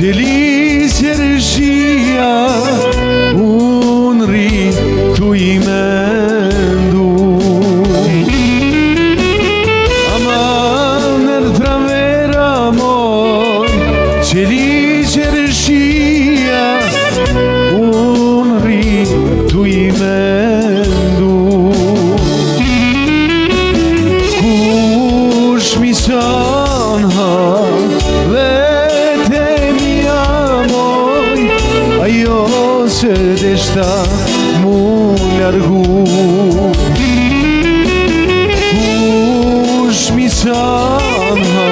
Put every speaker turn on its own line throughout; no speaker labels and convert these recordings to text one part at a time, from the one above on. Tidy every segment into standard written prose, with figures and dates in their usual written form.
Qelisje rëshia, unë rritu I mendu. Aman travera moj, qelisje rëshia, unë rritu I mendu. Kush mi sanha, se deshta mu largu. Kush mi sanha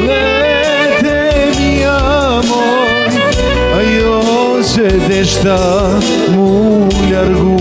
vete mia moj, ajo se deshta mu largu.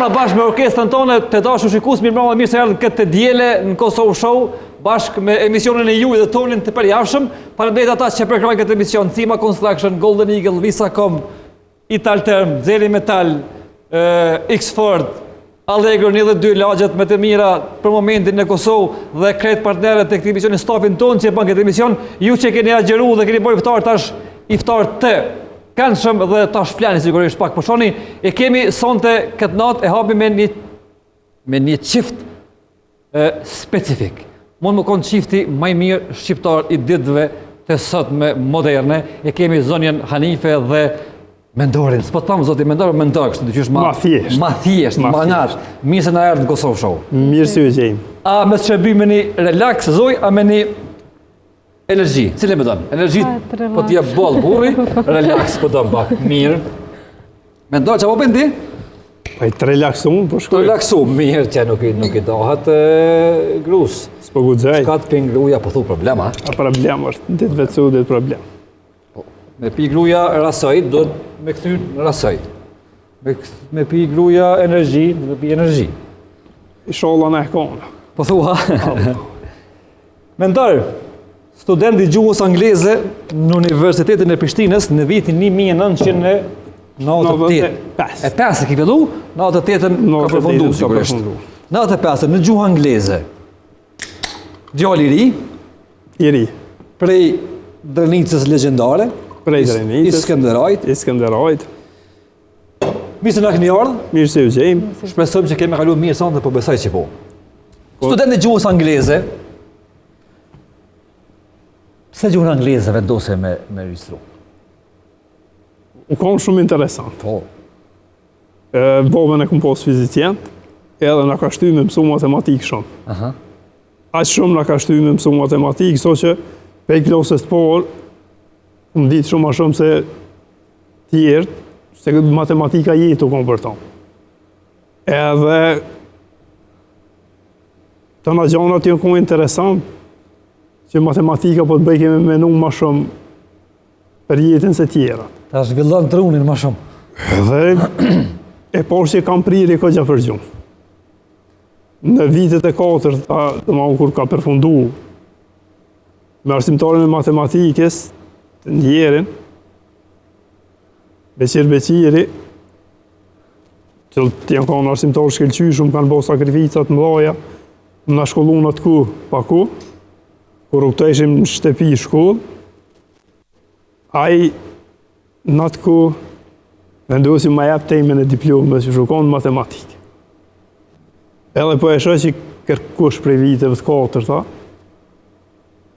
Bashkë me orkestrën tonë të dashur shikues, mirë se erdhën këtë diele në Kosovë Show bashkë me emisionin e juaj dhe tonin të përjashëm. Faleminderit ata që përkrajnë këtë emision: Cima Construction, Golden Eagle, Visacom, Italterm, Zeli Metal, X-Ford, Allegro, një dhe dy lagjet me të mira për momentin në Kosovë dhe krejt partnerët e këtij emisioni, stafin tonë që e bën këtë emision, ju që keni agjeruar dhe keni bërë iftar tash iftar të këndshëm dhe tash flani sigurisht pak, po shoni e kemi sonte këtë natë e hapi me një çift specifik. Mund më konë çifti më I mirë shqiptar I ditëve të sotme moderne. E kemi zonjën Hanife dhe mendorin. S'po tham zoti mendor, kështu dyqysh ma thjesht, ma nat. Mirë se na erdhën në Kosovë Show.
Mirë se u gjejmë.
A me shërbim me një relax zoj, a me një energji, cilë me donë? Energji po t'ja bollë burri, relax po donë pak, mirë. Me ndonë që po bëndi?
Pa I të relaksu, po shkoj.
Të relaksu, mirë që nuk I dohat grus.
S'po gudzaj.
Shka të pi ngruja, po thu problema.
A problem është, ditë vecu, ditë problem.
Me pi ngruja rasoj, do me këthyr në rasoj. Me pi ngruja energji, do me pi energji.
I sholla në e kona.
Po thua? Me ndërë, student I gjuhës angleze në Universitetin e Prishtinës në vitin 1998. E 5 e ki fillu, 98-ën ka përfundu sigurisht. 95 në gjuhë angleze. Djali I ri. Prej Drenicës legjendare.
Prej Drenicës.
Iskenderajt. Mirë se na keni ardhur.
Mirë se u gjejmë.
Shpresojmë që kemi kaluar mirë sonte, po besoj që po. Student I gjuhës angleze. Pse gjuhën angleze vendose me regjistru?
U kom shumë interesant.
Po.
Babën e kom pas fizicient, edhe na ka shty me mësu matematikë shumë. Aq shumë na ka shty me mësu matematikë, so që prej klasës të parë, më ditë shumë ma shumë se tjertë, se matematika jetë u kom për tonë. Edhe të në gjanat janë kom interesant, që matematika po të bëj kemi menu ma shumë për jetën se tjera.
Ta zhvillon trunin më shumë.
Dhe e por që kam priri ko gja për gjumë. Në vitet e 4, kur ka përfundu me arsimtarin e matematikës të Ndjerin, Beqir Beqiri, që të janë kanë arsimtar shkelqyshëm, kanë bo sakrificat mëdhaja, më na shkollu në atë ku, pa ku, kur u këto ishim në shtëpi shkollë, ai në atë ku vendosi ma jep temin e diplomës që shukon matematikë. Edhe po e shoh që kërkush prej viteve të 4-ta,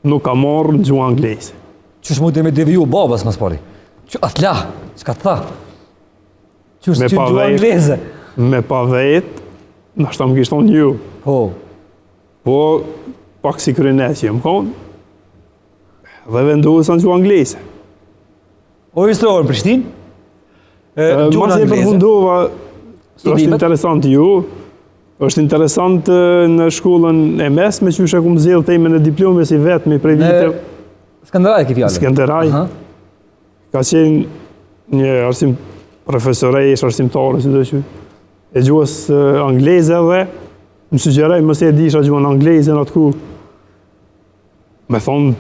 nuk ka marrë në gjuhë angleze.
Qysh mund të me deviju babas më spari? Atla, çka të tha? Qysh që gjuhë angleze?
Me pa vetë, nashta më kishton ju. Po, pak si krynes që më konë, dhe vendosa në gjuhë angleze.
O historia në Prishtinë? Gjuhën
angleze. Përfundova, është interesant ju, është interesant në shkollën e mesme që e kumë zellë temin e diplomës i vetëmi prej vite.
Skanderaj ke fjallë?
Skanderaj. Ka qenë një arsim profesoresh, arsimtare, si dhe që e gjuhës angleze dhe më sugjeraj mëse e disha gjuhën angleze në atë ku me thonë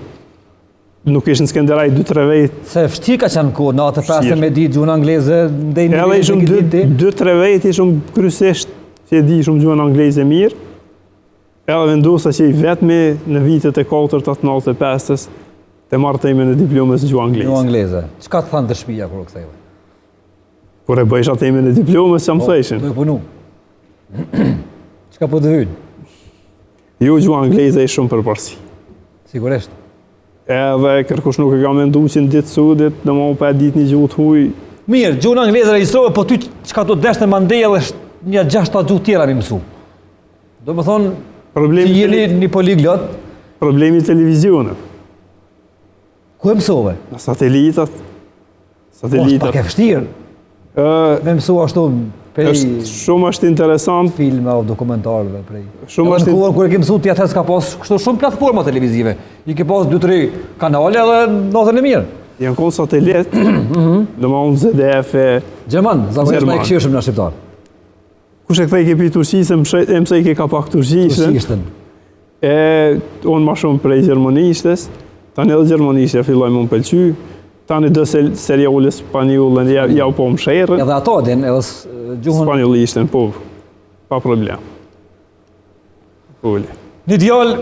nuk ishën Skanderaj 2-3 vejtë.
Se fështirë ka qenë kohë, në atë pasë me ditë gjuhën angleze, ndej një
edhe ishëm 2-3 vejtë, ishëm kryesisht që e di shumë gjuhën angleze mirë, edhe vendosa që i vetëmi në vitet e 4-ta, 95-tës, të marrë temin e diplomës gjuhë angleze.
Gjuhë angleze. Çka të thanë të shtëpia kur u ktheve?
Kur e bëjsha temin e diplomës, që më thëshin?
Po e punu. Çka po të hynë?
Jo, gjuhë angleze ishtë shumë përparsi.
Sigurisht.
Edhe kërkush nuk e ka mendu që në ditë sudit, në më pa e ditë një gjuhë të huj.
Mirë, gjuhën angleze registrove, po ty çka të deshte mandeja dhe një 6-7 gjuhë tjera mi mësu. Do më thonë, që jeni një poliglot.
Problemi televizionit.
Ku e mësove?
Në satelitat.
Po, s'pak e fështirë. Me mësu ashtu prej...
Shumë është interesant.
Filme o dokumentarëve prej.
Shumë është...
Në kur e ke mësu tja thes ka pas kështu shumë platforma televizive. I ke pas 2-3 kanale dhe natën e mirë.
Janë konë satelit, dhe ma unë ZDF e...
Gjerman, zakonisht ma e këshirëshëm në shqiptar.
Kush e këthej ke pi Turqisë, e mësej ke ka pak Turqisën. Unë ma shumë prej Gjermanishtes, tani edhe Gjermanishtja filloj më më pëlqy, tani dë seriale spanjollën, ja u po më shërën.
Edhe ato din, edhe gjuhën...
Spanjollishtën, po, pa problem.
Një djallë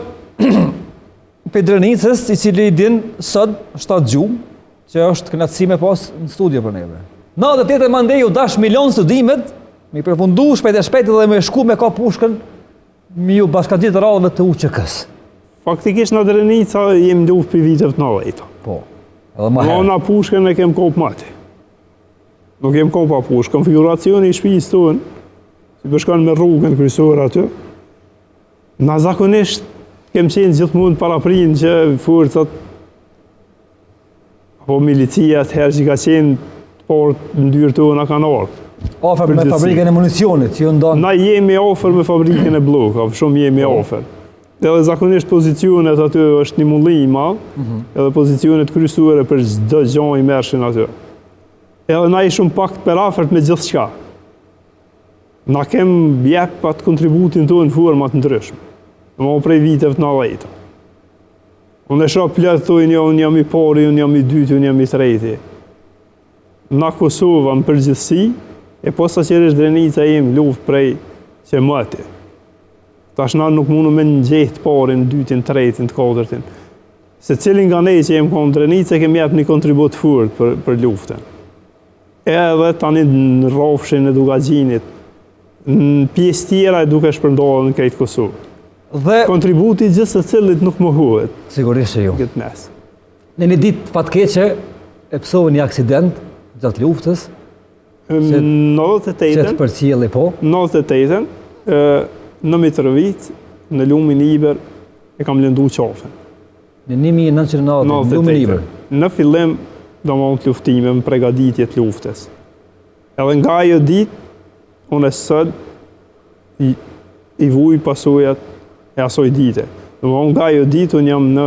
për Drenicës, i cili din sot 7 gjuhë, që është kënaqësi me pas në studio për neve. 98 mandej u dash milion studimet, mi përfundu shpejt e shpejt dhe me shku me ka pushkën, mi ju bashkatit radhëve të UÇK-s.
Faktikisht në Drenica jem luft për viteve të 90-ta.
Po, edhe ma herë.
Na pushkën e kem kopë mati. Nuk kem kopë pa pushkë. Konfiguracioni i shtëpisë tonë, si përshkan me rrugën kryesore aty, na zakonisht kem qenë gjithmonë paraprind që forcat apo milicia atëherë që ka qenë në ndyrë tona kanë ardhur.
Ofër me fabrikën e municionit, që ju ndonë...
Na jemi ofër me fabrikën e blokave, shumë jemi ofër. Edhe zakonisht pozicionet aty është një mulli i madh, edhe pozicionet kryesore për çdo gjë i mërshën aty. Edhe na ishim pak për afërt me gjithçka. Na kem jep atë kontributin tonë në forma të ndryshme. Domethënë prej viteve të 90-ta. Unë e shoh plot thonë unë jam i pari, unë jam i dyti, unë jam i treti. Na Kosova në përgjithësi, e posaçërisht Drenica jem luftë prej që mëti. Tash na nuk mundu me në gjehtë parin, dytin, tretin, të katërtin. Se cilin nga ne që jem konë Drenica, kemi jep një kontribut furt për luftën. Edhe tani në rrafshin e Dugagjinit, në pjesë tjera e duke shpërndarë në krejt Kosovë.
Dhe...
Kontributi gjithë se cilit nuk më huet.
Sigurisht që ju.
Këtë mes.
Në një ditë fatkeqe, e pësove një aksident gjatë luftës.
98-ën.
Që të përcjeli po.
98-ën, në Mitrovic, në lumin Iber, e kam lëndu qafën.
Në 1990, lumin Iber.
Në fillim, do më të luftime, më pregaditje të luftës. Edhe nga ajo ditë, unë e sëd, i vuj pasojat e asoj dite. Nga ajo ditë, unë jam në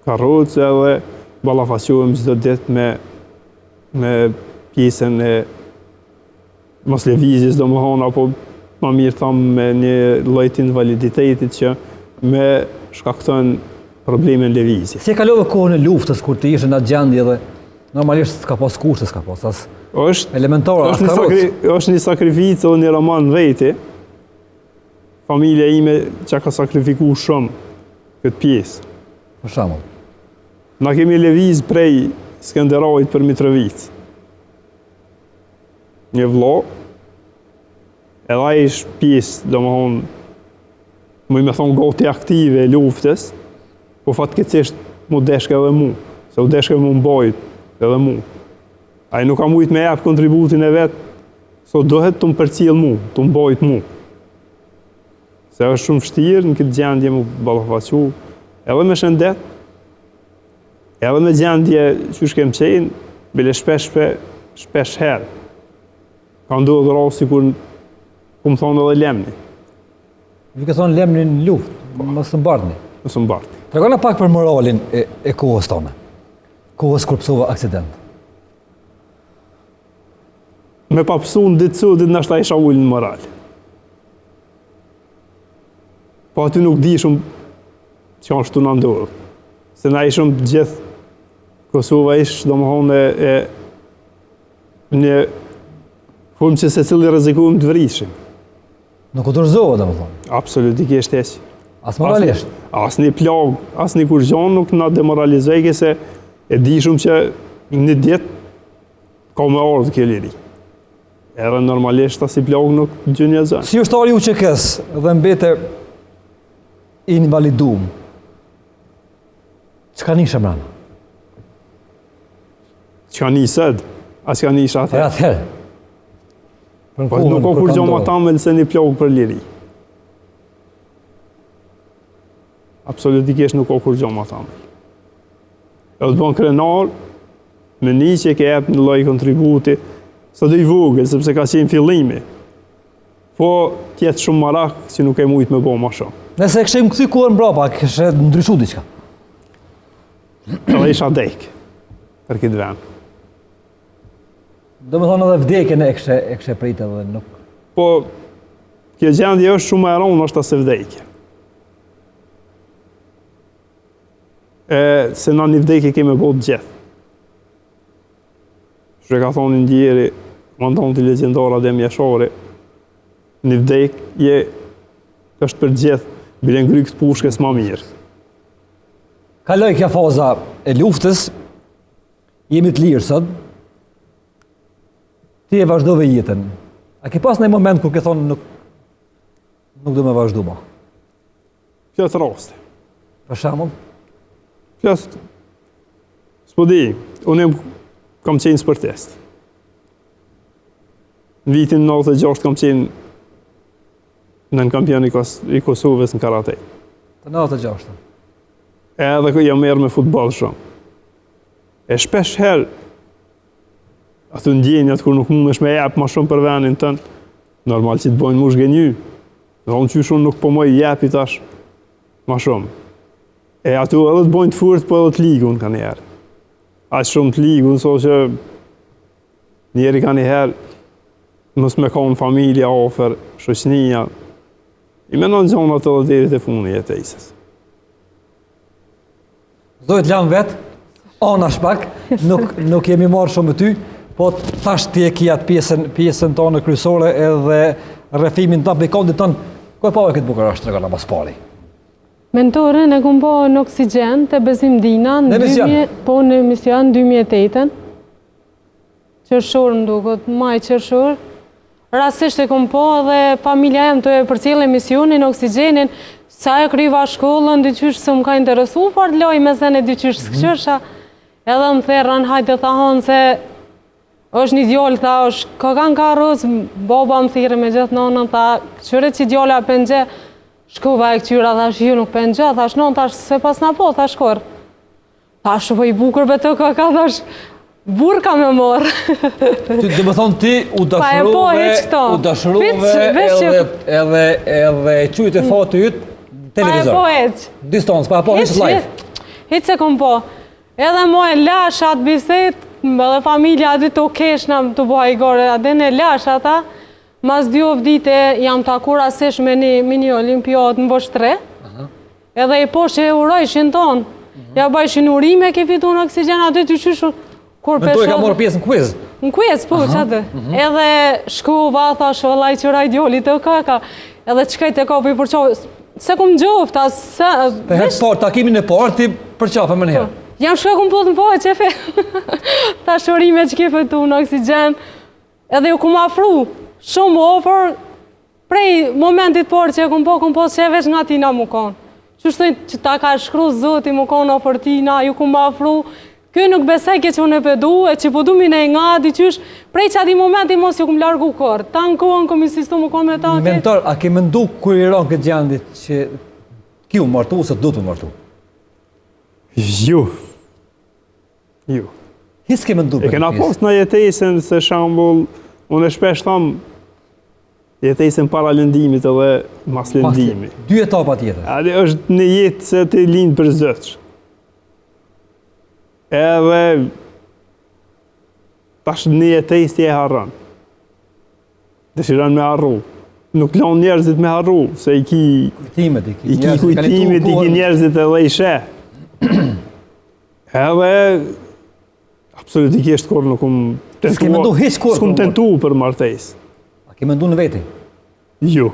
karrocë edhe ballafaqohem çdo ditë me pjesën e mos lëvizjes domethënë apo më mirë tham me një lloj të invaliditetit që me shkakton probleme në lëvizje.
Si e kalove kohën e luftës kur të ishe në atë gjendje dhe normalisht s'ka pas kushte, s'ka pas as elementare, as karrocë.
Është një sakrificë dhe një roman veti. Familja ime që ka sakrifikuar shumë këtë pjesë.
Për shembull.
Na kemi lëviz prej Skënderajit për Mitrovic. Një vëlla, edhe ai është pjesë, domethënë, më me thonë gati aktive e luftës, po fatkeqësisht mu deshka edhe mu, se u deshka mu mbajt edhe mu. Ai nuk ka mujt me jap kontributin e vet, so dohet të më përcjell mu, të mbajt mu. Se është shumë vështirë në këtë gjendje mu ballafaqu, edhe me shëndet, edhe me gjendje që shkem qenë, bile shpesh herë. Ka ndodhur rasti kur ku më thonë edhe lemni.
Ju ke thonë lemni në luftë, mos të mbartni.
Mos të mbartni.
Tregona pak për moralin e kohës tonë. Kohës kur psova aksident.
Me pa pësu në ditë sotit nashta isha ullë në moral. Po aty nuk di shumë që ashtu në ndodhë. Se na ishëm gjithë Kosova ishë domethënë një formë që se cili rrezikohem të vrishim.
Nuk u dorëzova domethënë.
Absolutikisht heq.
As moralisht.
Asnjë plagë, asnjë kur gjë nuk na demoralizoi se e di shumë që një ditë ka me ardhë kjo liri. Edhe normalisht as i plagë nuk gjën një zënë.
Si ushtari u QK-s dhe mbete invalidum. Çka nishe mbrana?
Çka nised, as ka nisha
E atëherë.
Po nuk ka kur gjoma tamël se një plagë për liri. Absolutikisht nuk ka kur gjoma tamël. E të bën krenar, me një që ke jep në lloj kontributi, sa do i vogël, sepse ka qenë fillimi. Po tjetë shumë marak që nuk e mujt me bo ma shumë.
Nëse këshim këthy kohën mbrapa, kështë ndryshu diçka.
Edhe isha dek për këtë vend.
Do me thonë edhe vdekjen e kështë pritë edhe nuk...
Po, kjo gjendje është shumë e rronë, është se vdekje. Se na një vdekje keme bot gjithë. Që ka thonë ndjeri, komandanti legjendar Adem Jashari, një vdekje është për gjithë, bile ngry këtë pushkës ma mirë.
Kaloj kja faza e luftës, jemi të lirë sot, ti e vazhdove jetën. A ke pas në moment kur ke thonë nuk do me vazhdu ma?
Këtë raste.
Për shembull?
Këtë, s'po di, unë kam qenë sportist. Në vitin 96 kam qenë në kampion i Kosovës në karate.
Të 96.
Edhe jam merr me futboll shumë. E shpesh herë ato ndjenjat kur nuk mundesh me jap më shumë për vendin tënd, normal që të bojnë mush gënjy. Unë qysh unë nuk po më japi tash më shumë. E ato edhe të bojnë të furt, po edhe të ligun ka njerë. Aq shumë të ligun, so që njeri ka njëherë mos me konë familja ofër, shoqënia. I menon gjonat edhe deri te funi e tejsës.
Dojtë lanë vetë, anash pak, nuk jemi marrë shumë me ty, po tash ti e kia pjesën tonë kryesore edhe rrethimin të aplikondit tonë. Ku e pave këtë bukur është tregona pas pari?
Mentorën e kom po në Oksigen të Bezimdina në emision 2008-ën. Qershor më duket, maj qershor. Rastisht e kom po dhe familja jem të e përcjell emisionin Oksigenin, sa e kryva shkollën, dyqysh se më ka interesu, por të loj me zene dyqysh së këqësha. Edhe më therën, hajtë të thonë se është një djollë, tha është ka kanë karroz, baba më thire me gjithë nonën, tha qëre që djolla pëngje, shkova e këqyra, thash ju nuk pëngje, thash non, thash se pas na po, thash kor. Thash po i bukur be të ka, thash burka me morë.
Dhe më thonë ti u dashurove edhe qujtë e fatë të jytë televizor.
Pa e po heq.
Distancë, pa e po heq live.
hiç se kom po. Edhe mo e lash atë biset, edhe familja aty të keshna të bëha i gore, edhe në lash ata, mas 2 vdite jam takur asesh me një mini olimpiad në Vostre, edhe i po që e urojshin tonë, ja bajshin urime ke fitu në oksigen aty të qyshur, kur
Me to e ka morë pjesë në quiz.
në quiz, po, që atë. Edhe shkuva, thash, vallaj që rajdioli të kaka, edhe qkajt e ka për i përqovë, se kum gjoft,
Për herë parë, takimin e parë, ti përqafe më njëherë.
jam shkoj kum po të më po, qefe. Thash urime që ke fitu në oksigen, edhe ju kum afru, shumë ofër, prej momentit parë që e kum po që veç nga tina mu konë. Që shtojnë që ta ka shkru zoti mu konë ofër tina, ju kum afru, kjo nuk besaj ke që unë e pedu, e që po du mine nga, diqysh, prej që ati momenti mos ju kum largu kërë. Ta në kohën kom insistu mu konë me ta.
Mentor, a ke mëndu kur i ronë këtë gjendit që ki u martu, ose du të martu?
Ju.
His ke mëndu
E kena post në jetesën, se shambull, unë e shpesh thamë, jetesën para lëndimit edhe mas lëndimit.
2 etapa tjetër.
Adi është në jetë se ti linë për zëtsh. Edhe tash në jetesë ti e harran. Dëshiron me harru. Nuk lanë njerëzit me harru, se i ki
Kujtimet,
i ki kujtimit, i ki njerëzit edhe i sheh. Edhe absolutikisht kur nuk
S'ke mendu hiç kur,
s'kum tentu për martesë.
A ke mëndu në veti?
Jo.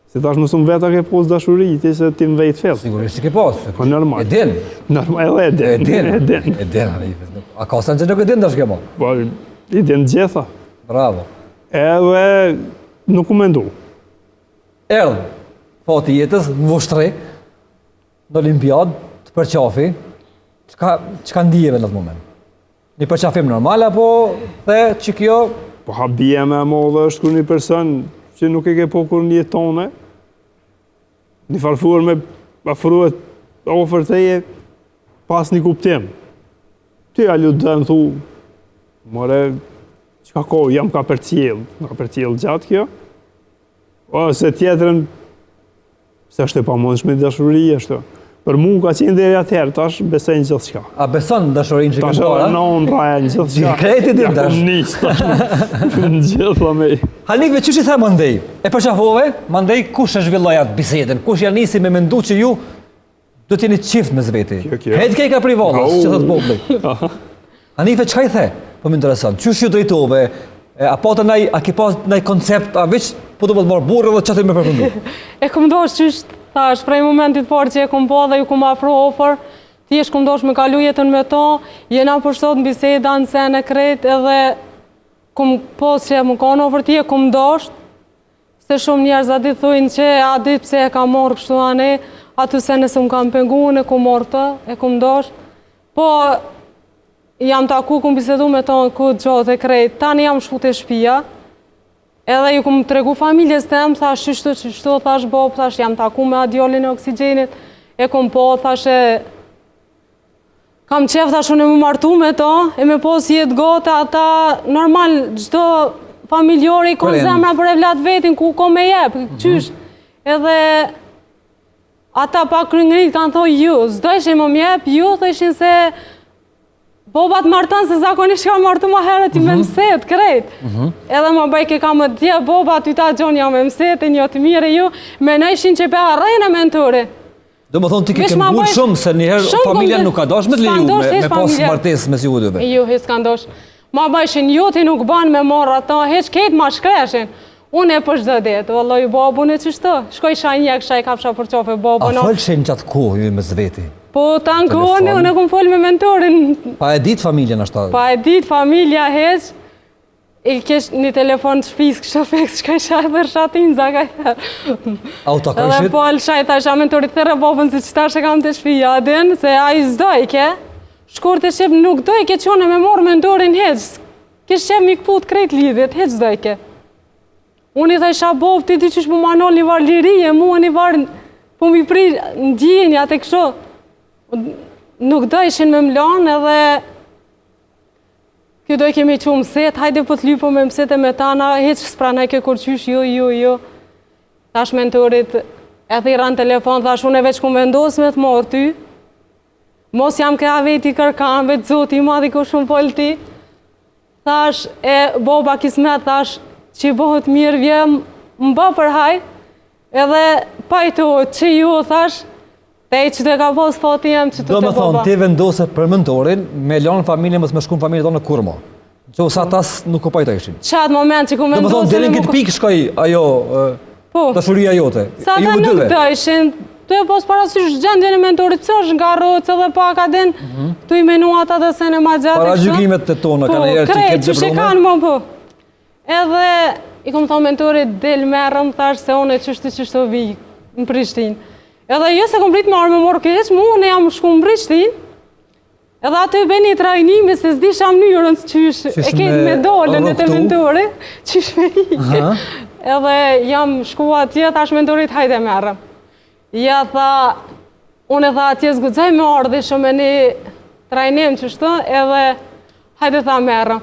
Se tash mësum veta ke pos dashuri, ti se ti në vetë fell.
Sigurisht që ke pas.
Po normal.
E din.
Normal, edhe e din.
E din, Hanife. A ka sen që nuk e din dash ke mo?
Po, i din gjitha.
Bravo.
Edhe nuk u mendu.
Erdhë, fati jetës, në Voshtre, në Olimpiad, të përqafi, çka ndijeve në atë moment? Një përqafim normal, apo the që kjo,
Po habia me modhe është kur një person që nuk e ke po kur një tone, një farfuar me afruet ofër teje pas një kuptim. Ty a lutë dhe më thu, more, qka ko, jam ka përcjell gjatë kjo, ose tjetërën, se është e pa mundshme dashuri, është. Për mu ka qenë deri atëherë, tash besojnë gjithë shka.
a beson dashurin që
Tash
ke para?
në unë raja në gjithë shka.
Kreti din tash.
Ja, nis, tash. Në gjithë me.
Hanikve, që i the mandej? E përqafove, mandej kush e zhvilloj atë bisedën? Kush janë nisi me mendu që ju do t'jeni qift me zveti?
Kjo.
Hejtë kej ka privallas, që thëtë popli. Hanikve, çka i the? Po më intereson, qysh ju drejtove? A ke pas naj koncept, a veç po të më të marrë burrë dhe që të me përfëndu?
E kom dosh qysh, thash, prej momentit parë që e kom po dhe ju kom afru ofër, ti esh kom dosh me kalu jetën me to, jena përstot në biseda, në sen e kret, edhe kom pos që më konë ofër ti e kom dosh, se shumë njerëz a ditë thujnë që a ditë pse e ka morë kështu ane, aty se nëse më kam pengu, e kom morë të, e kom dosh, po jam taku, kom bisedu me to në këtë gjotë e krejt, tani jam shku të shpia, edhe ju kom tregu familjes tem, thash qështu, thash bob, thash jam taku me adjolin e oksigenit, e kom po, thash e kam qef, thash unë e më martu me to, e me pos jetë gote, ata normal, gjdo familjori kon zemra për e vlat vetin, ku ko me jep, qysh, edhe ata pa kryngrit kanë thoi ju, s'do ishin më mjep, ju thëshin se bobat martan se zakonisht ka martu ma herët i me mëset, krejt. Edhe më bëj ke ka më dje bobat ty ta gjon jam me mëset, e një të mire ju, me nëjshin që pe arrejnë e mentore.
Do më thonë ti ke mbull shumë, se njëherë familja nuk ka dosh me të leju, me pas martes me si u dyve.
Ju, hes ka ndosh. Ma bëjshin ju ti nuk ban me morë ato, heq ketë ma shkreshin. Unë e për shdo detë, vëlloj babun e qështë, shkoj shanjek, shaj kapsha për qofe babun.
A folshin qatë kohë ju me zveti?
Po të në kohën, unë e kom folë me mentorin.
Pa e ditë familjen ashtë?
Pa e ditë familja heq, i kesh një telefon të shpis, kështë feks, shkaj shaj dhe shatin, zakaj thërë.
Auta kërshit?
Edhe po alë shaj, ta isha mentorit thërë babën, se qëta shë kam të shpija adin, se a i zdojke, shkur të shqip nuk dojke qone me morë mentorin heq, kesh qep mi këput krejt lidhjet, heq zdojke. Unë i thajsha bob, ti qysh po manol një varë lirije, mua një varë, po mi pri në djenja të kësho. Nuk do ishin me mlanë edhe kjo do i kemi që mëset, hajde po të lypo me mëset e me tana, heq s'pranaj ke kur qysh, jo. Tash mentorit, E thira në telefon, thash, unë e veç ku vendos me të morë ty. Mos jam ka veti kërkan, veç zoti i madhi ku shumë folë ti. Thash, e boba kismet, thash, që i bëhët mirë vjem, më bë për haj, edhe pajtohet që ju, thash, te që të ka pos fati jem që të
Do
të
me thonë,
boba.
ti vendose për mentorin, me lanë familje, mos me shku në familje tonë në kurmo. Që sa tas nuk u pajtojshin.
Qatë moment që ku
Do me thonë,
vendosin...
deri në këtë pikë shkoj ajo,
Po,
dashuria jote.
sa
E
ta
juve
nuk
dyve.
dëshin, të e pos parasysh gjendjen e mentorit që është nga rocë dhe pak adin, të i menuat atë se në ma gjatë.
Para
kështu.
gjykimet të tona,
Po,
kanë njerë që
krejt,
ketë
që
zebrome.
kanë më po. Edhe, i kom thonë mentorit, del merëm, thash se one qështu vi në Prishtinë. Edhe jo se kom prit marrë me morë keq, mu unë jam shku në Prishtinë, edhe aty bëni trajnimi se s'disha mënyrën s'qysh, e
Qysh
ketë
me
me dolën e të
rroktu?
mentori, qysh me ike.
Aha.
Edhe jam shku atje, thash mentorit hajde merëm. Ja tha, unë e tha atje zgudzaj me ardhi shumë e një trajnim qështu, edhe hajde tha merëm.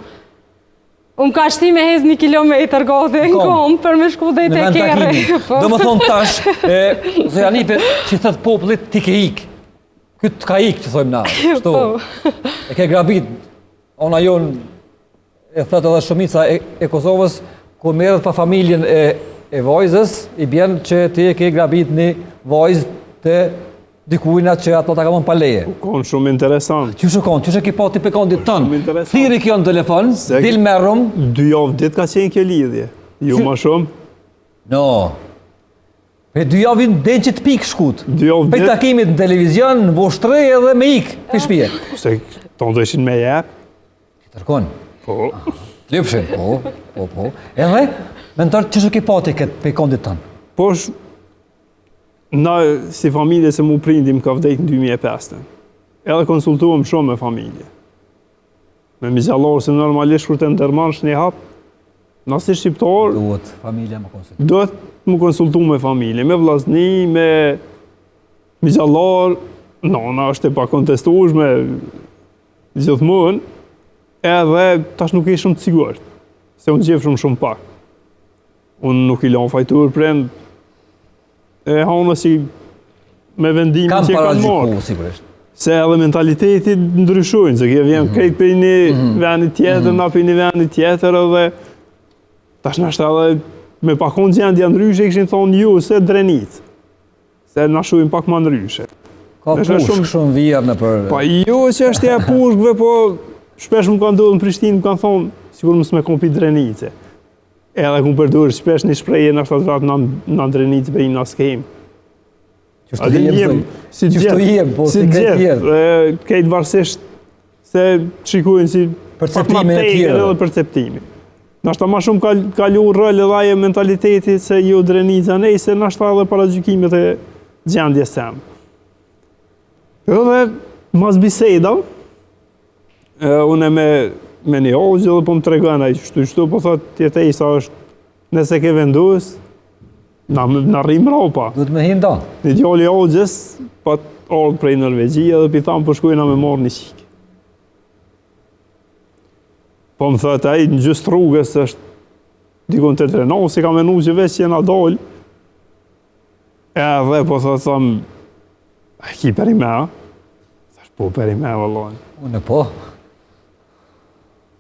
Unë ka shti me hez 1 kilometër gati në kom për me shku dhe i
Në
te
vend
kere.
takimi. Do me thonë tash, se Janife, që thëtë popullit, ti ke ik. Këtë ka ik, që thojmë na. Shtu.
Po.
E ke grabit, ona jonë, e thëtë edhe shumica e Kosovës, ku merët pa familjen e vojzës, i bjenë që ti e ke grabit një vojzë të dikujna që ato ta ka mënë pa leje.
Konë shumë interesant.
Qështë e ki pa ti pe kondit
Shumë
tënë?
interesant.
Thiri kjo në telefon, dil me rëmë.
2 javë ditë ka qenë kjo lidhje. Jo ma shumë.
No. Pe 2 javin den që të pikë shkut.
2 javë
Pe
ditë.
takimit në televizion, në voshtrej edhe me ikë, për shpije.
Se tonë do ishin me jep.
Tërkon,
Po.
lypshin, po. Edhe, mentor, qështë e ki pati këtë pe kondit tënë?
Po na si familje se mu prindim ka vdek në 2005. Edhe konsultuam shumë me familje. Me mizjallarë se normalisht kur të ndërmansh një hap, na si shqiptar,
Duhet familja më konsultu.
duhet mu konsultu me familje, me vllazni, me mizjallarë, nona është e pa kontestueshme gjithmonë, edhe tash nuk e shumë të sigurt, se unë gjef shumë pak. Unë nuk i lan fajtur prend, e hanë si me vendimin
Kam
që e kanë marrë.
paragjiku, sigurisht.
Se edhe mentaliteti ndryshojnë, se kjo vjen krejt për një vendit tjetër, na për një vendit tjetër, edhe tash nashta edhe me pakon gjendja ndryshe, kishin thonë ju, se drenit, se na shujnë pak ma ndryshe.
Ka
Është
pushk shumë vjerë në për...
Pa jo që është e pushkve, po shpesh më kanë ndodhur në Prishtinë, më kanë thonë, sigur mësë me kompi drenice. Edhe ku përdurë shpesh një shprehje në ashtat ratë në drenice për i në skemë.
Qështë të jem,
si
qështë të jem, po si këtë tjerë.
Këtë varsisht se shikujnë si
Perceptime e tjera.
edhe perceptimi. Nashta ma shumë kalu rëll edhe aje mentaliteti se ju drenica nej, se nashta edhe paragjykimet e gjendjes temë. Edhe mas bisedav, unë me një hoqë edhe po më tregon ai qështu, po thot tjetej sa është, nëse ke vendus, na rrim ropa.
Duhet me hinë da.
Një djalli hoqës, pa ardhë prej Norvegjia dhe pi thamë po shkojna me marrë një qikë. Po më thët ai në gjysë rrugës është dikon të drenohë, si ka menu që veç që jena dollë. Edhe po thëmë, ki peri me, a? Thash po peri me, vëllon.
Unë po.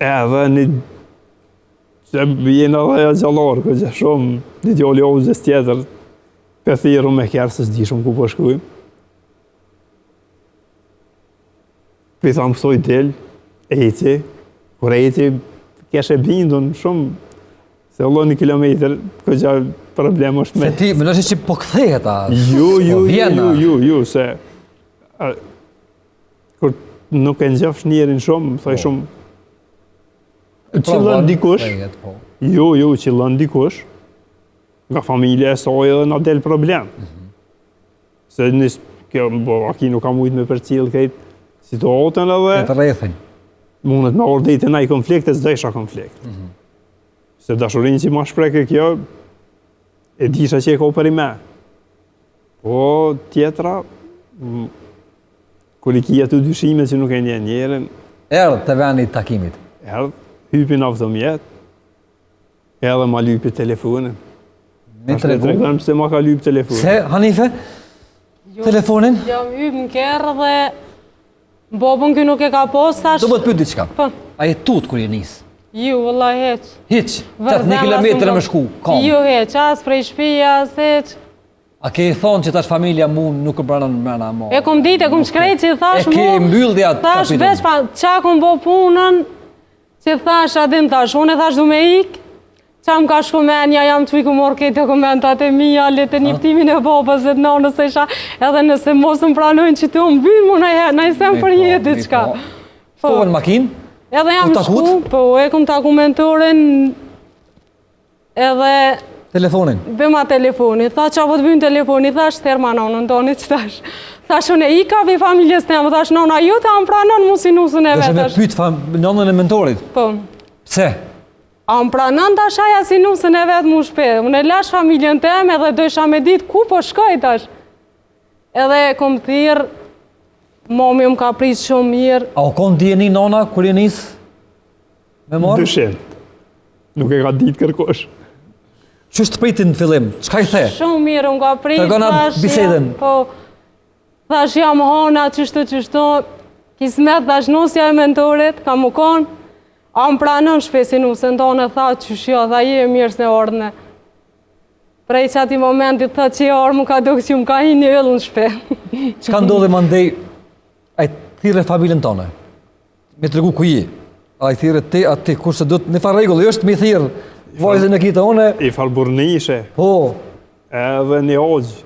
Edhe një, që jenë edhe e gjallarë, këtë gjë shumë, një djalli hoqës tjetër, për thiru me kjerë se s'di shumë ku po shkujmë. Pi thamë kësoj del, eci, kur eci, keshe bindun shumë, se Allah 1 kilometër, këtë gjë problem është me...
Se ti, më nështë që po këthehet a...
Ju, se... Kur nuk e ngjafsh njerin shumë, më thaj shumë... Qëllën dikush, qëllën dikush, nga familje e saj edhe na del problem. Se kjo, aki nuk kam ujtë me përcil këtë situatën edhe...
Këtë rrethin.
Mundet me ordejtë na i konflikte, s'do isha konflikt. Se dashurin që ma shpreke kjo, e disha që e ka për i me. Po tjetra, kur i kia të dyshime që nuk e një njerën,
Erdhë të veni takimit.
erdhë, hypin avtomjet, edhe ma lypi telefonin.
Me
Tash le
tregu.
tregojmë se ma ka lyp telefon.
Se, Hanife? Telefonin?
Jam hyp në kerë dhe babën ky nuk e ka pas tash.
Do më të pyet diçka.
Po.
A je tut kur je nis?
Ju, vëllai heq.
Hiç. Çat 1 kilometër me shku. Kom.
Ju heq, as prej shtëpia, as heq.
A ke thonë që tash familja mu nuk e pranon mëna mo?
E kom ditë, e kom shkrejt që i thash
E ke mbyllë atë
thash
kapitulin.
veç pa, qa kom bo punën, që thash adin thash, unë e thash du me ik, qa më ka shku menja, jam që i ku morë këtë dokumentat e mija, letë njëftimin e babës dhe të nonës e isha, edhe nëse mos më pranojnë që të më byllë mu na i sem për jetë diçka.
Po në makinë?
Edhe jam
U takut?
shku, po e kom taku mentorin, edhe
Telefonin.
bëma telefoni, tha qa po të bëjmë telefoni, thash therma nonën toni që thash. Thash unë e ika për familjes temë, thash nona ju të am pranon mu si nusën e
Dëshë me
vetë.
pyet nonën e mentorit.
Po,
Pse?
am pranon tash aja si nusën e vetë mu shpe. Unë e lash familjen temë edhe dojsha me ditë ku po shkoj tash. Edhe kom thirë, mami më ka pritë shumë mirë.
A u kon dijeni nona kur je nis? Me morë?
Dyshim. Nuk e ka ditë kërkosh.
Që të pritin në fillim? Çka i the?
Shumë mirë më ka pritë.
Tregona
thash,
bisedën.
Po, thash jam hona, qështu, kismet, thash nusja e mentorit, ka më konë, a më pranon shpesi nusën tonë, tha qëshjo, tha je mirë se ordne. Prej që ati momentit tha që orë më ka duke që më ka hi një ëllë në shpe.
Çka ndodhi mandej? A i thirrë familjen tonë? Me tregu ku je? A i thirrë ti aty, kurse do të në far rregull, është me thirrë vajzën e kita une,
I falburnishe,
po,
edhe një ogjë.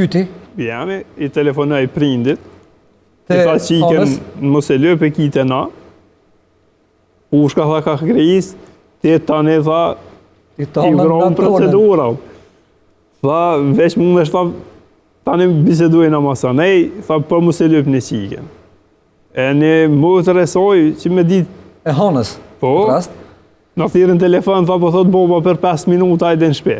yti,
Jemi, i telefonoj prindit,
Te
i tha që i
anës?
kënë mos e lëpe kite na, ushka tha ka krejis, ti tani tha,
i
i
tonë
vronë procedura. Tha, veç mund është tha, tani biseduajna masa, nej, tha, për mos e lëp një qiken. E një motër e soj, që me ditë,
e hanës.
po,
Rast.
në thirën telefon, tha, po thot boba për 5 minuta ajde në shpe.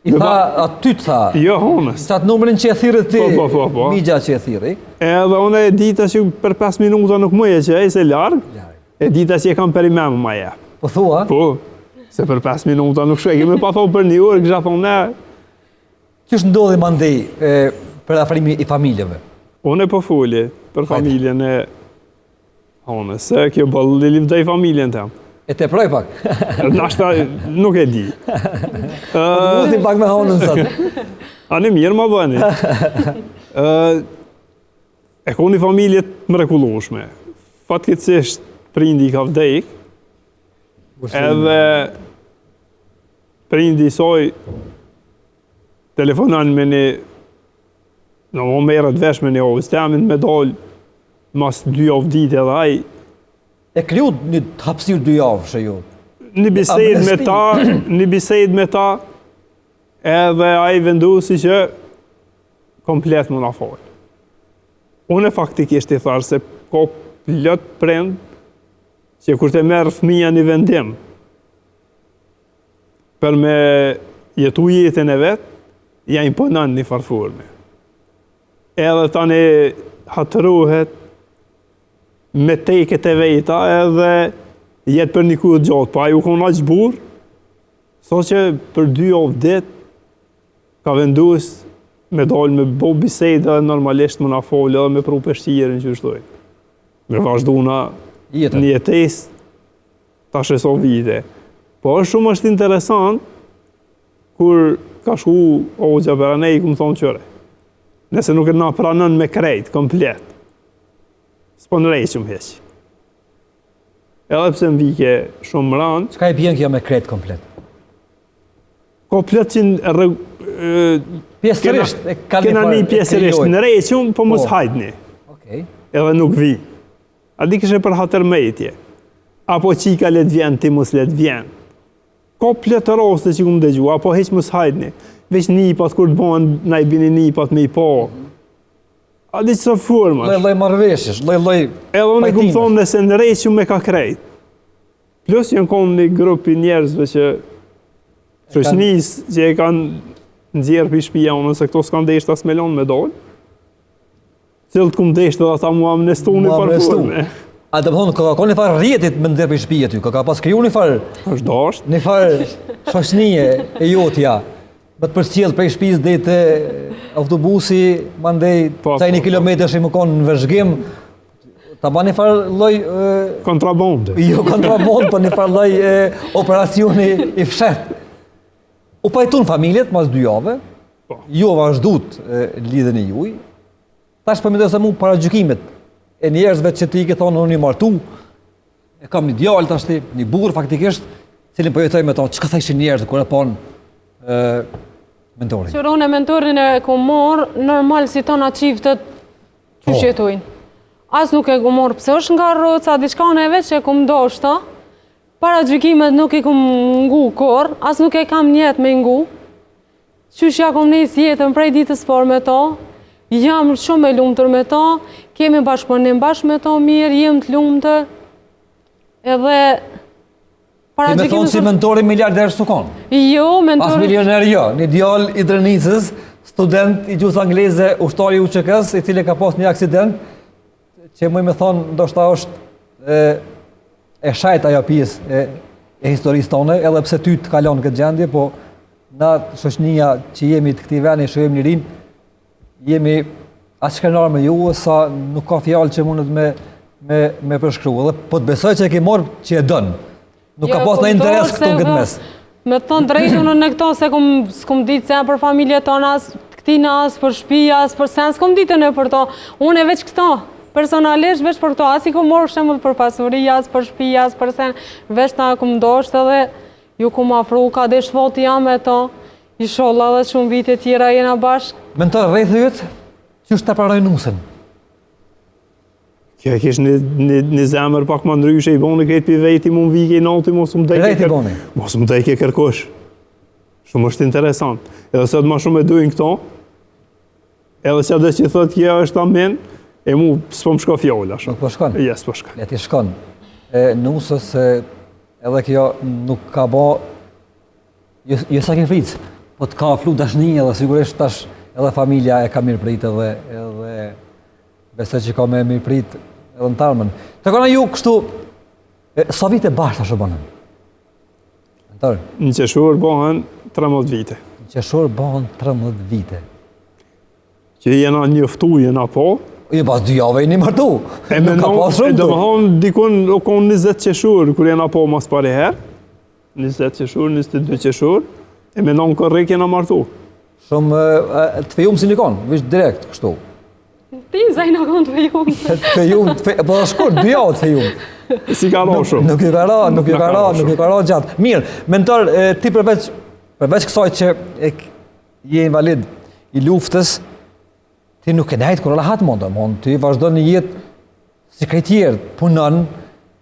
I tha, aty të tha,
Jo, honës.
sa të numrin që e thirrë ti,
Po.
migja që e thirri,
Edhe unë e dita që për 5 minuta nuk më e që e se largë, e dita që e kam perimemë ma je.
po thua,
Po, se për 5 minuta nuk shkoj, kemi pa thonë për një orë, kësha thonë ne.
që është ndodhi mandej për afrimi i familjeve?
Unë e po foli për familjen e honës, se kjo bëllë i livdoj familjen tem.
E te proj pak.
Nashta nuk e di.
Mundi pak me hanën sot.
Anë mirë ma bëni. E koni familjet mrekullueshme. Fatkeqësisht prindi ka vdek, edhe prindi i soj telefonan me një, në më merët vesh me një ovës, temin me dollë mas 2 javë ditë edhe aj,
E kriju një hapësirë 2 javë shë ju.
një bised me ta, edhe ai vendosi që komplet më na fal. Unë faktikisht i thash se ka plot prind që kur të merr fëmia në vendim për me jetu jetën e vet, ja imponon një farforme. Edhe tani hatërohet me teket e veta edhe jetë për një kohë gjatë, pa ju konë aq burë, so që për 2 javë ditë ka vendus me dalë me bo bisejtë dhe normalisht më na folë edhe me pru peshqirën që shtoj. Me vazhduna
Jetën.
një jetes tash e so vite. Po shumë është interesant kur ka shku Ogja Beranej ku më thonë qëre. Nëse nuk e na pranën me krejt, komplet. S'po në rejqëm heq. Edhe pse më vike shumë ranë,
Çka e bjen kjo me kret komplet?
komplet që në
Pjesërisht, e ka
kena një pjesërisht në rejqëm, po mos
Po.
hajdni.
Okej.
Edhe nuk vi. A di kështë për hatërmejtje. Apo qika let vjen, ti mos let vjen. Komplet të raste që ku më dëgju, apo heq mos hajdni. Veç nipat, kur të bëhen, na i bini nipat me i po. A di që forma.
Lloj marrëveshjesh, lloj
Edhe unë e këmë thonë nëse në rejtë që me ka krejt. Plus janë konë një grupi njerëzve që shoqënis që e kanë nxjerrë për shtëpia unë, se këto s'kan deshtë as me lonë me dollë. Cilët kumë deshtë dhe ata mua amnestu një farforme.
A do të thonë ka një farë rjetit me ndër për shtëpi aty, ka pas kriju një farë
është dashtë.
një farë shoqënie e jotja të përcjell prej shtëpisë deri te autobusi, mandej ca 1 kilometër që më konë në vëzhgim, ta bani farë lloj
Kontrabonde.
jo kontrabond, po një farë lloj operacioni i fshehtë. U pajtun familjet mas 2 javë, ju vazhdut lidhjen e juaj. Tash po mendoj se mu para gjykimet e njerëzve që ti ke thonë unë i martu, e kam një djalë tash ti, një burr faktikisht, cilin po jetoj me to, çka thashin njerëzit kur e pon mentorin?
Që unë mentorin e kom marr normal si tona çiftet që jetojnë. As nuk e kom marr pse është nga rroca, diçka unë veç e kom ndoshta. Para gjykimet nuk i kom ngu kurr, as nuk e kam njet me ngu. Qysh ja kom nis jetën prej ditës parë me to. Jam shumë e lumtur me to, kemi bashkëpunim bashkë me to mirë, jem të lumtur. Edhe para
Ti me thonë si mentori miliarder sukon?
Jo,
As
mentori.
milioner jo, një djalë i Drenicës, student i gjuhës angleze, ushtari i UÇK-s, i cili ka pas një aksident, që më me thonë ndoshta është e shajt ajo pjesë e historisë tonë, edhe pse ty të kalon këtë gjendje, po na shoqënia që jemi të këtij vendi, shohim një rinë, jemi aq krenar me ju, sa nuk ka fjalë që mundet me përshkru. Edhe po të besoj që e ke marrë që e dën. Nuk ka pas në interes këtu në këtë mes.
Me thonë drejtën unë në këto se s'kom ditë se për familje tonë, as këtina, as për shtëpia, as për sen, s'kom ditën e për to. Unë e veç këto, personalisht veç për këto, as i kom morë shembull për pasuria, as për shtëpia, as për sen, veç na kom ndoshtë edhe ju kom afru, ka dhe shvoti jam me to, inshallah dhe shumë vite tjera jena bashkë.
Mentor rreth yt, çu ta pranoj nusën?
Kjo e kish një zemër pak më ndryshe, i boni këtë për veti mu më vike i noti, mos më dejke kërkosh. Shumë është interesant. Edhe sot ma shumë e dujnë këto, edhe që dhe që thot kjo është amen, e mu s'po më shko fjolla.
Nuk po shkon?
Ja, s'po shkon.
Le ti shkon. Nusës edhe kjo nuk ka bo, jo sakrificë, po të ka flu dashni edhe sigurisht tash edhe familja e ka mirë prit edhe besoj që ka me mirë prit edhe në tarmën. Të kona ju kështu, sa vite bashkë ashtë bënën? Mentor?
Në qeshur bëhen 13 vite.
Në qeshur bëhen 13 vite.
Që jena njëftu, jena po.
Jo, pas 2 javë e një martu.
E me do më thonë, dikun o konë 20 qeshur, kur jena po mas pare herë. 20 qeshur, 22 qeshur. E me non korrek jena martu.
Shumë të fejumë si një konë, vishë direkt kështu.
Ti zajna konë të fejumë.
Të fejumë, po dhe shkur, 2 javë të fejumë.
Si ka ra shumë.
Nuk i ka ra gjatë. Mirë, mentor, ti përveç kësaj që je invalid i luftës, ti nuk e nejtë kur rahat mund, ti vazhdo një jetë si krejt tjerë, punon,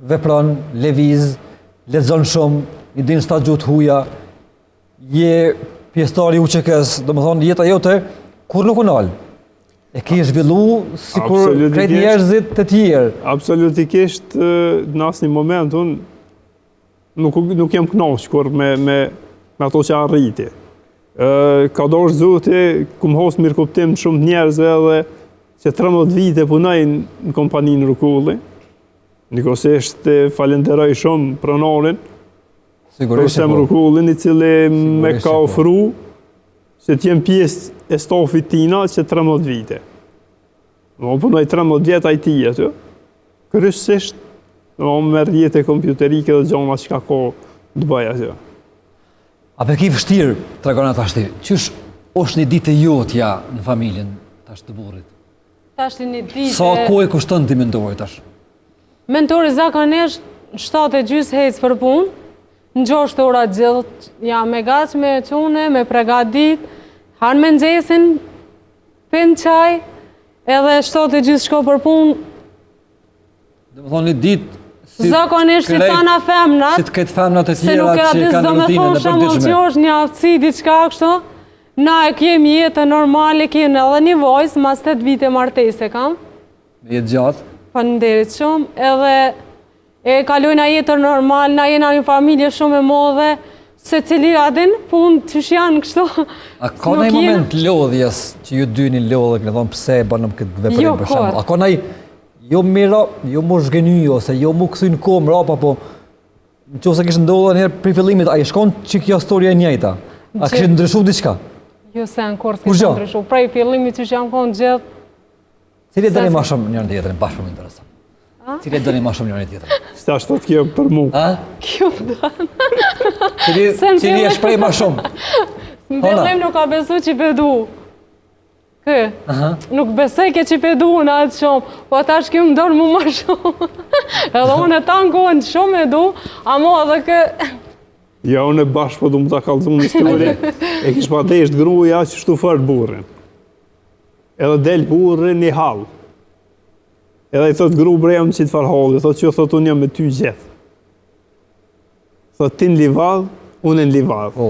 vepron, leviz, lexon shumë, i din sta gjuhë huja, je pjesëtar i UÇK-s, do më thonë jeta jote kur nuk unal. E ke zhvillu si kur krejt njerëzit të tjerë.
Absolutikisht, në asë një moment, unë nuk jem knaqë kur me ato që arriti. Ka dorë Zoti, kum hos mirë kuptim shumë njerëzve edhe që 13 vite punojnë në kompaninë Rukulli. Nikosisht falenderoj shumë pronorin, Rosem Rukullin, i cili me ka ofru që t'jem pjesë e stafit tina që 13 vite. Më punoj 13 vjetë IT aty. Kryesisht, më merr jetë e kompjuterike dhe gjona që ka ko të bëj aty.
A pe ki vështirë, tregon ata shtirë, qysh është një ditë e jotja në familjen tash të burrit?
Tash një ditë...
Sa kohë e kushton ti mentori tash?
Mentori zakonisht 7:30 hecë për punë, në 6 ora gjithë, jam me gaç me çune, me pregadit, han me nxesin, pin çaj, edhe 7:30 shko për punë.
Dhe më thonë një ditë...
Zakonisht si tana femnat,
si të këtë femnat e tjera që kanë rutinën e përditshme.
Që është një aftësi, diçka kështu, na e kemi jetë normale, kemi edhe një vojës, mas 8 vite martese kam.
Me jetë gjatë.
Faleminderit shumë, edhe e kalojna jetër normal, na jena një familje shumë e modhe, se cili adin punë që janë kështu.
A ka në moment lodhjes që ju dy një lodhë, këne thonë pëse e banëm këtë veprim për shemë? A ka në jo mira, jo mu zhgeny, ose jo mu këthy në kohë mrapa, po në që ose kishë ndodhë njerë për fillimit, a i shkon që kjo historie e njejta? A kishë ndryshu diqka?
Jo se në kur
Kur
s'ke
gjo?
ndryshu. Prej fillimit që jam konë gjithë,
Cili dëni ma shumë njërën tjetërin, bashkë shumë interesant. Cili dëni ma shumë njërën tjetërin?
Sta shtot kjo për mu.
A?
kjo më dënë.
Cili e shprej ma shumë?
Në fillim nuk ka besu që i pedu. Nuk besoj ke që i pedu në atë shumë, po ata është kjo më dorë mu ma shumë. Edhe unë e ta në kohën shumë e du, amo edhe kë...
Ja, unë e bashkë po du më ta kalëzu një histori. E kish pa desht gruja që shtu fërë burrin. Edhe del burrin një halë. Edhe i thot gru brejëm që të farë halë, thot që thot unë jam me ty gjithë. Thot ti në livadh, unë në livadh.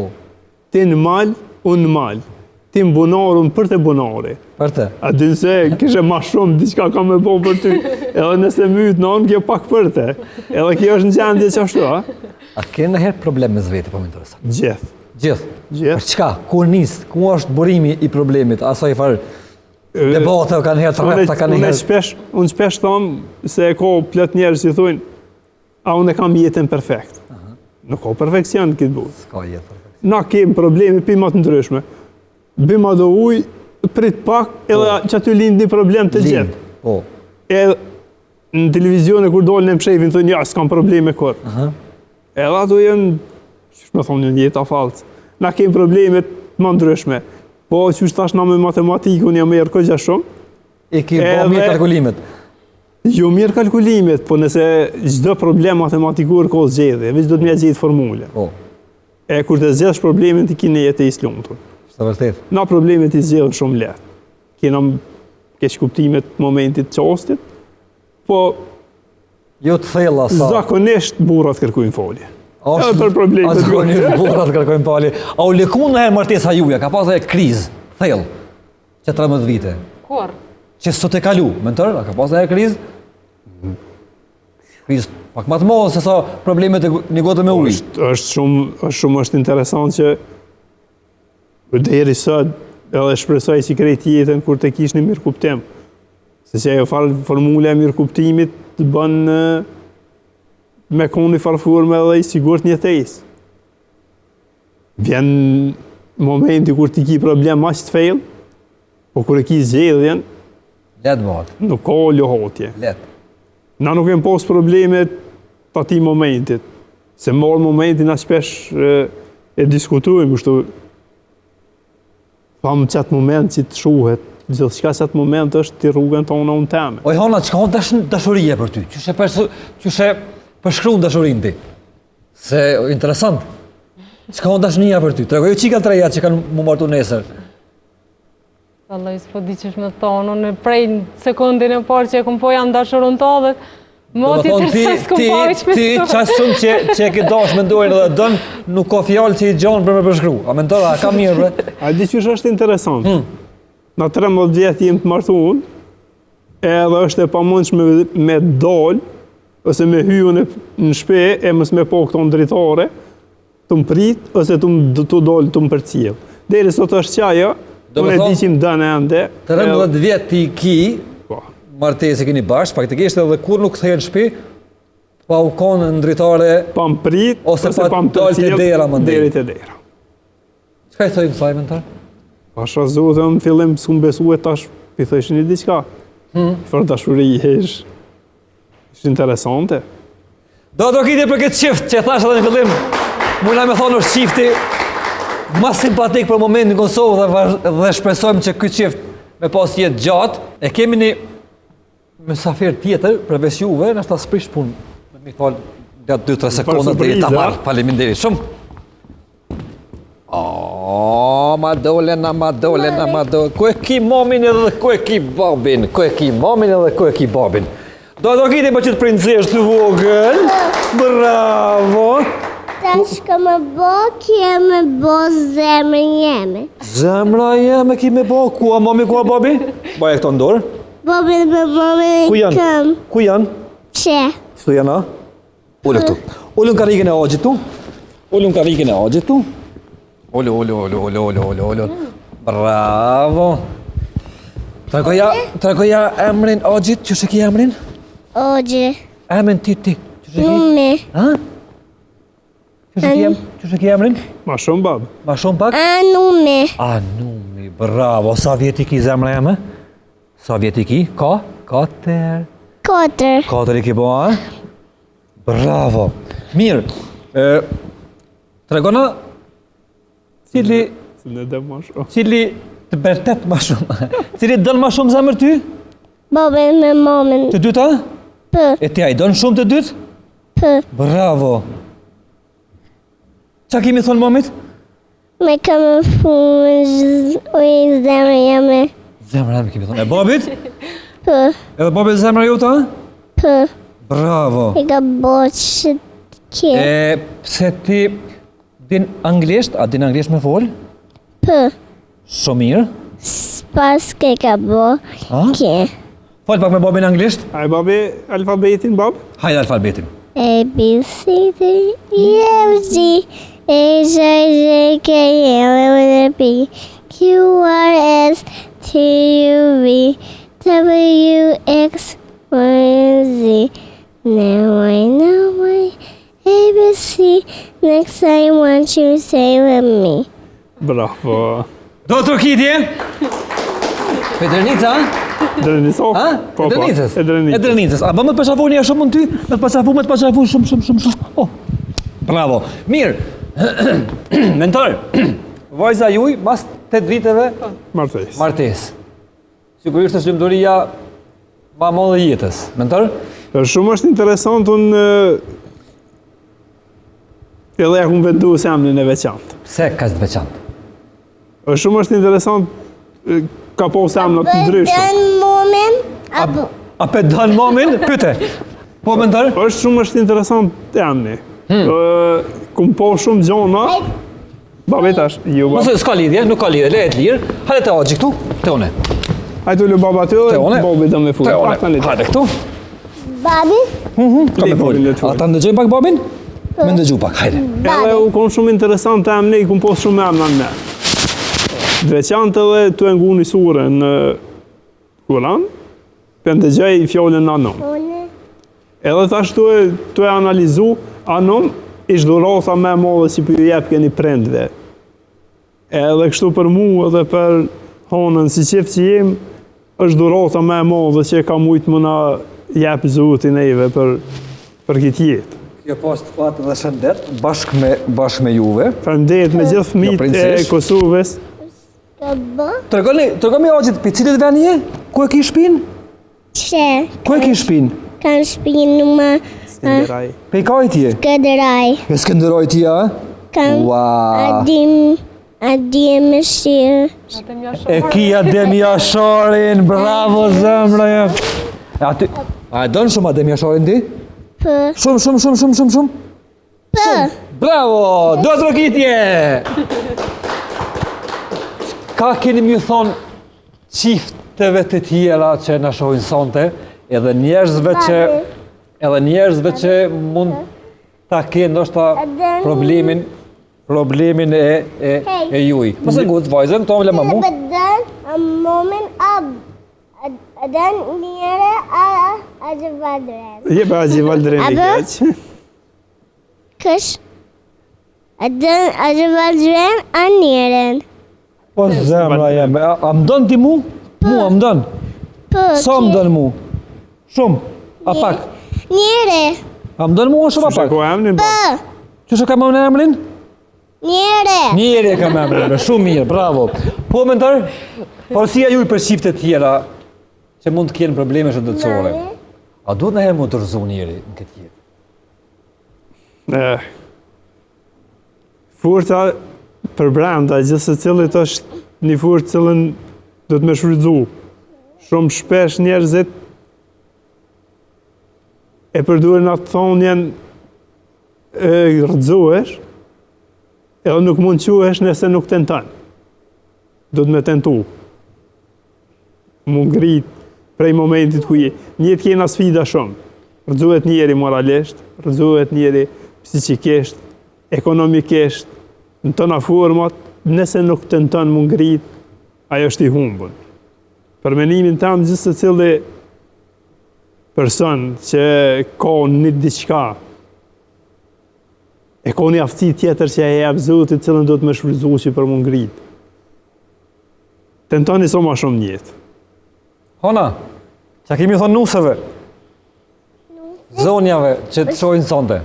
Ti në malë, unë në malë. Ti në bunar, unë për të bunari.
Për të?
A din se kishe ma shumë, diçka ka me po për ty. Edhe nëse mytë në onë, kjo pak për te. Edhe kjo është në gjendje që ashtu, a?
A kene në herë problem me zveti, po më interesant?
Gjithë.
Gjithë?
Gjithë.
Për çka? Ku nisë? Ku është burimi i problemit? Asoj farë debate kanë herë të repta kanë herë?
Unë shpesh thomë se ka plot njerëz që thonë, a unë e kam jetën perfekt. Nuk ka perfekcion në këtë botë.
Ska jetë perfekt.
Na kemë probleme, pimë të ndryshme. Bima do ujë, prit pak, edhe që aty lind një problem të gjithë.
Po.
Edhe në televizion kur dolën e mshefin, thonë, ja, s'kam probleme kur. Edhe ato jenë, që me thonë një jetë a falcë. Na kemë problemet më ndryshme. Po, që është tash na me matematikë, unë jam e jërë këgja shumë.
I ki bo mirë kalkulimet.
Jo mirë kalkulimet, po nëse çdo problem matematikur ka zgjedhje, veç do të mja gjithë formule.
Po.
E kur të zgjedhësh problemin, ti kine jetë e islumtur.
Së vërtet.
Na problemet i zgjedhën shumë lehtë. Kena keq kuptimet momentit qastit, po
Jo të thella sa.
zakonisht burrat kërkojnë folje.
Edhe
për problemet.
Zakonisht burrat kërkojnë falje. A u lekun në herë martesa juja, ka pas e krizë, thellë, që 13 vite.
Kur?
Që sot e kalu, mentor, a ka pas e krizë? Krizë pak më të madhe se sa problemet e një gotë me ujë.
Është interesant që deri sot edhe shpresoj që krejt jetën kur të kish një mirë kuptim. Se që ajo formula e mirë kuptimit të bën me konë një farforme edhe i sigurt një tejs. Vjen momenti kur ti ki problem aq të fejl, po kur e ki zgjedhjen,
Letë bëhat.
nuk ka lohatje.
Letë.
Na nuk kem pas problemet të ati momentit, se marrë momentin a shpesh e diskutojmë, kështu famë qatë moment që të shuhet, gjithë shka qatë moment është të rrugën tonë unë teme.
Oj, Hana, që ka unë dashurije për ty? Qyshe përshkru në dashurin ti? Se, interesant. Që ka unë dashurija për ty? Tregoj qika të reja që kanë mu martu nesër.
Allah, s'po di qësh me thonë, unë prej sekundin e parë që e kom po jam dashurën të dhe, moti të rësës kom po që me
Ti qasë shumë që e ke dash me ndojnë dhe dënë, nuk ka fjallë që i gjonë për me përshkru. A me ndojnë, a ka mirë, bre?
A di qësh është interesant. Na 13 vjetë jem të martu unë, edhe është e pamundshme me dalë, ose me hyjën në shpe, e mës me po këto ndritare, të më prit, ose të dalë të më përcjell. Deri sot është qaja, unë e di që më dënë ende.
13 vjetë ti ki,
Po.
martesi keni bashkë, faktikisht edhe kur nuk thejnë shpi, pa u konë ndritare,
Pa më prit,
Ose pa
më
dalë të dera, më ndej.
deri të dera.
qëka i thojnë saj, mentar?
Pasha zotë në fillim s'ku më besu e tash pi thëshin i diqka. Për dashuri ishtë interesante.
Do kiti për këtë qift, që e thash edhe në fillim, muna me thonë është qifti ma simpatik për momentin në Kosovë dhe shpresojmë që këtë qift me pas jetë gjatë. E kemi një mesafir tjetër përveç juve, nështë ta sprish punë. Mi falë gjatë 2-3 sekondat dhe ta marrë. Faleminderit shumë. Ma dole. Ku e ki mamin edhe ku e ki babin. Do kiti për qëtë princesh të vogël. Bravo.
Tash ka më bo, kje me bo zemrën jeme.
Zemra jeme ki me bo, ku a mami, ku a babi? Baje këto ndorë.
Bobi dhe me bobi
Ku janë?
këm.
Ku janë?
Që?
Këtu janë, a? Ullë këtu. Ullën karikën e agjit tu. Ullë. Bravo. Tregoja emrin agjit, që shë ki emrin?
Ogje.
Emrin ti. Që shë ki?
Numi.
Ha? Qështë ke emrin?
Ma shumë babë.
Ma shumë pak?
Anume.
Anumi, bravo. Sa vjet i ki zemra jeme? Sa vjet i ki? Ka? 4.
4.
4 i ki bo, a? Bravo. Mirë. Tregona cili
Se në dhe ma shumë.
cili të bërtet ma shumë. Cili dënë ma shumë zemër ty?
Babën me mamën.
Të dyta?
P.
E ti a i dënë shumë të dytë?
P.
Bravo. Qa kemi thonë mamit?
Me kamë funë ujë zemrë jame.
Zemra jeme kemi thonë. E babit?
P.
Edhe babit zemra ju ta?
P.
Bravo.
E ka boqë kje.
Pse ti din anglisht, a din anglisht me folë?
P.
Shumë mirë.
Pas ke ka bo
A?
kje.
Falë pak me babin anglisht.
A e babi alfabetin, babë?
Hajde alfabetin.
A, B, C, D, E, F, G, H, I, J, K, L, M, N, P, Q, R, S, T, U, V, W, X, Y, Z. Now I know my ABC. Next I want you to say with me.
Bravo.
Do të rëkitje? Pedrenica, a?
Drenica?
A?
Po, po.
Edrenicës?
E drenicës.
Edrenicës. A, ba më të përshafu një shumë në ty? Me të përshafu shumë. Oh, bravo. Mirë. Mentor, vajza juj, mas 8 viteve,
Martes.
martes. Sigurisht është lëmdoria ma modhe jetës. Mentor?
Shumë është interesant, unë edhe ja kumë vendu se emnin e veçantë.
Pse ka të veçantë?
Shumë është interesant, ka po se emnat të ndryshme.
Dën moment. Apo.
A pe dënë momin? Pyte. Po, mentor?
Shumë është interesant emni. Kumë po shumë gjona, babi tash, ju ba.
Mos s'ka lidhje, nuk ka lidhje, lehet lirë. Hajde te oqi këtu, te one.
Hajtu lu baba ty
Te
dhe
one.
babi do me full.
Te one. Hajde këtu.
Babi.
Ka me
Le babin,
folë.
le të folë.
A ta ndëgjoj pak babin? Me ndëgju pak, hajde.
Edhe u konë shumë interesant emni, kumë po shumë emna në me. Veçantë edhe të ngu një surë në Kuran, për ndëgjaj i fjollën anon.
Une.
Edhe tash të e analizu, anon ishtë dhurata me modhe që për jep keni prendve. Edhe kështu për mu edhe për honën si qef që jem, është dhurata me modhe që ka mujtë më na jep zotin eve për këtë jetë.
Kjo pas të fatë dhe shëndet, bashk me juve.
Faleminderit me gjithë fëmijët e
princesh.
Kosovës.
Ka bo.
Tërgoni oqit, për cilit veni je? Ku e ki shpin?
Që.
Ku e ki shpin?
Kanë shpinë më
Skenderaj.
Pe i kajt je?
këdëraj.
E Skënderoj ti, a?
Kanë
Ua.
adim me shirë.
E kia Adem Jasharin, bravo zemra jem. A e donë shumë Adem Jasharin ti?
Për.
Shumë.
Për.
Bravo, do të rëkitje! Ka keni mjë thonë qifteve të tjera që në shohin sonte, edhe njerëzve që mund ta kenë ndoshta problemin e juj. Mëse gutë, vajzën, këto më le mamu.
Bedën a moment a dën njëre a gjëvadren.
Je ba gji valdrem i keq.
Kësh a dën a gjëvadren a njëren.
Po zemra jeme, a më dënë ti mu? Mu, a më dënë?
Për.
Sa më dënë mu? Shumë, a pak?
Njëre.
A më dënë mu o shumë a pak?
Shako emnin ba.
Për.
Qështë ka më në emrin?
Njëre.
Njeri e ka më emrin, shumë mirë, bravo. Po, mentor, porësia juj për shifte tjera që mund të kjenë probleme shëndetësore. A duhet në herë mu të rëzu njeri në këtë jetë?
Furta për brenda, gjithë se cilit është një furtë cilën do të me shfrytzu. Shumë shpesh njerëzit e përdurin atë thonjen rëdzuesh, edhe nuk mund quhesh nëse nuk tentan. Do të me tentu. Mund ngrit prej momentit ku je. Njëtë kena sfida shumë. Rëdzuhet njeri moralisht, rëdzuhet njeri psikisht, ekonomikisht, në tëna format, nëse nuk tenton më ngrit, ajo është i humbën. Për menimin tam, gjithë se cili person që ka një diçka, e E ka një aftësi tjetër që e jep Zotit, cilën do të më shfrytëzoj që për më ngrit. Tentoni sa më shumë në jetë.
Hona, që kemi thonë nusëve? Zonjave që të shojnë sonte.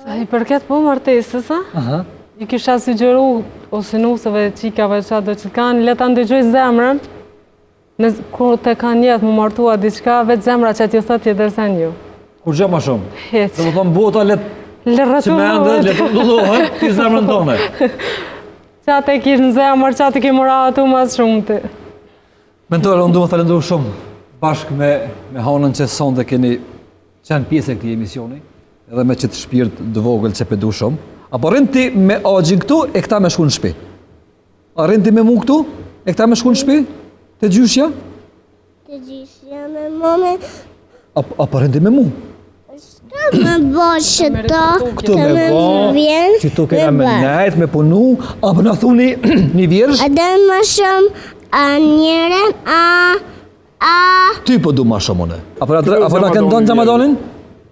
Sa i përket po martesës, a? I kisha sugjeru ose nusëve, qikave, qato që kanë, le ta ndëgjoj zemrën, kur të kanë jetë më martua diçka, vetë zemra që t'ju thot tjetër se një.
Kur gjë më shumë?
Hec.
Dhe më thonë bota letë që me endë,
Lërëtullot.
letë ndullohet, ti zemrën tonë.
Qatë e kishë në zemër, qatë e kemë ratu mas shumë të.
Mentore, unë du më falendru shumë bashkë me Honën që sonte keni qenë pjesë e këtij emisioni, edhe me qëtë shpirt dë vogël që pedu shumë. Apo rrinë ti me agjin këtu, e këta me shku në shpi? A rrinë ti me mu këtu, e këta me shku në shpi? Të gjyshja?
Të gjyshja me mome.
Apo rrinë ti me mu?
Me boshë të,
Këtu
të
me
me
bo,
vjen,
që tu kena me nejt, me punu, apo në thuni një vjersh?
A dhe më shumë, a njëren, a...
Ty po du ma shumë une. Apo na këndon Xhamadonin?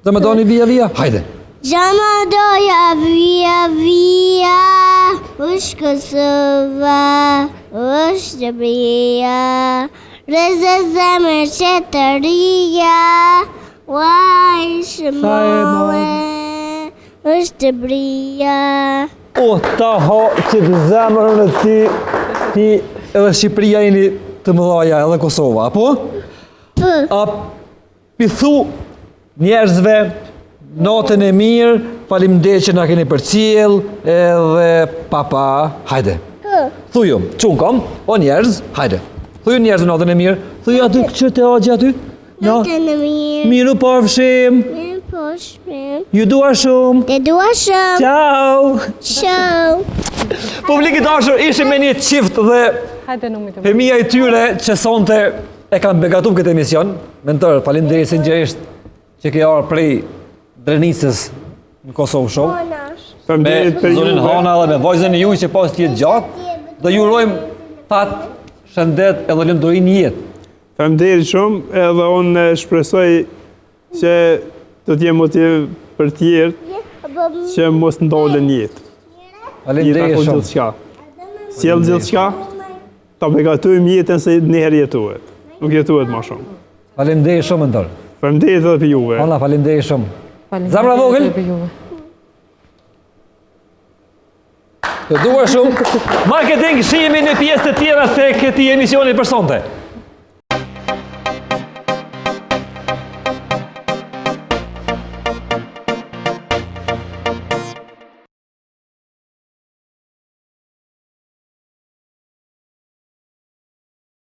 Xhamadoni via, hajde.
Xhamadoja via, është Kosova, është Gjëbria, rëzë zemër që të rria, uaj shmole, është Gjëbria.
O, ta ho që të zemërën e ti edhe Shqipëria jeni të mëdhaja edhe Kosova, apo? A pithu njerëzve natën e mirë, faleminderit që na keni përcjell, edhe papa, hajde. Thuju, çun kom, o njerëz, hajde. Thuju njerëzve natën e mirë, thuju aty që të agje aty.
Natën e mirë,
Miru pafshim,
mirë po shprim,
ju dua shumë.
të dua shumë,
Ciao.
shumë.
Publiki dashur, ishim me një çift dhe
Hajde në mitë.
fëmia e tyre që sonte e kanë begatuar këtë emision. Mentor, faleminderit sinqerisht që ke ardhur prej Drenicës në Kosovë Show. Me
Faleminderit për
zonin
juve.
Hana dhe me vajzën e juaj që pas të jetë gjatë. Dhe ju urojmë tat, shëndet edhe lumturi në jetë.
Faleminderit shumë, edhe unë shpresoj që do të jem motiv për tjerë që mos ndalen jetë. Jeta
Faleminderit
ko
shumë.
gjithçka. Sjell gjithçka, ta begatojmë jetën se njëherë jetohet. Nuk jetohet më shumë.
Faleminderit shumë mentor.
Faleminderit edhe për juve.
Hana, faleminderit shumë. Zamra vogël? Të dua shumë. Marketing, shihemi në pjesë të tjera të këtij emisioni për sonte.